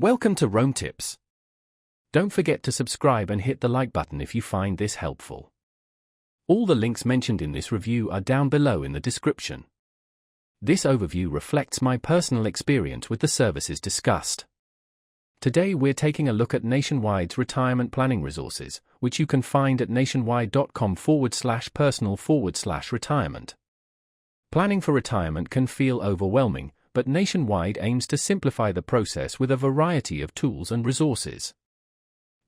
Welcome to Rome Tips. Don't forget to subscribe and hit the like button if you find this helpful. All the links mentioned in this review are down below in the description. This overview reflects my personal experience with the services discussed. Today we're taking a look at Nationwide's retirement planning resources, which you can find at nationwide.com/personal/retirement. Planning for retirement can feel overwhelming, but Nationwide aims to simplify the process with a variety of tools and resources.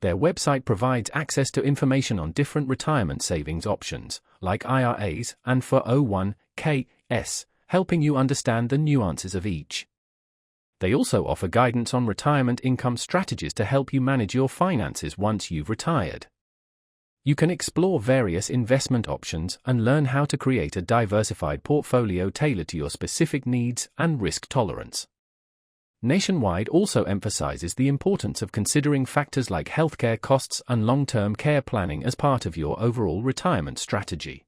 Their website provides access to information on different retirement savings options, like IRAs and 401(k)s, helping you understand the nuances of each. They also offer guidance on retirement income strategies to help you manage your finances once you've retired. You can explore various investment options and learn how to create a diversified portfolio tailored to your specific needs and risk tolerance. Nationwide also emphasizes the importance of considering factors like healthcare costs and long-term care planning as part of your overall retirement strategy.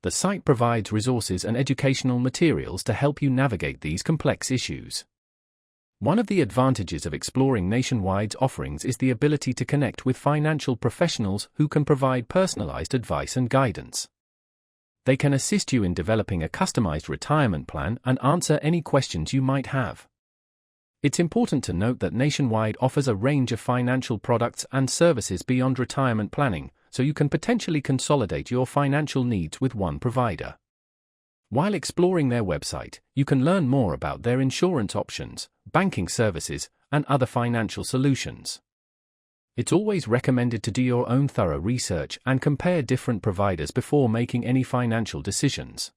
The site provides resources and educational materials to help you navigate these complex issues. One of the advantages of exploring Nationwide's offerings is the ability to connect with financial professionals who can provide personalized advice and guidance. They can assist you in developing a customized retirement plan and answer any questions you might have. It's important to note that Nationwide offers a range of financial products and services beyond retirement planning, so you can potentially consolidate your financial needs with one provider. While exploring their website, you can learn more about their insurance options, banking services, and other financial solutions. It's always recommended to do your own thorough research and compare different providers before making any financial decisions.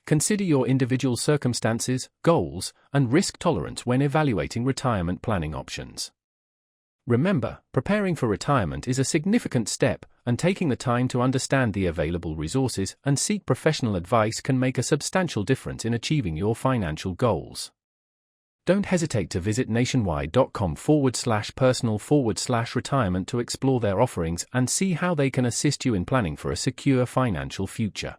Consider your individual circumstances, goals, and risk tolerance when evaluating retirement planning options. Remember, preparing for retirement is a significant step, and taking the time to understand the available resources and seek professional advice can make a substantial difference in achieving your financial goals. Don't hesitate to visit nationwide.com/personal/retirement to explore their offerings and see how they can assist you in planning for a secure financial future.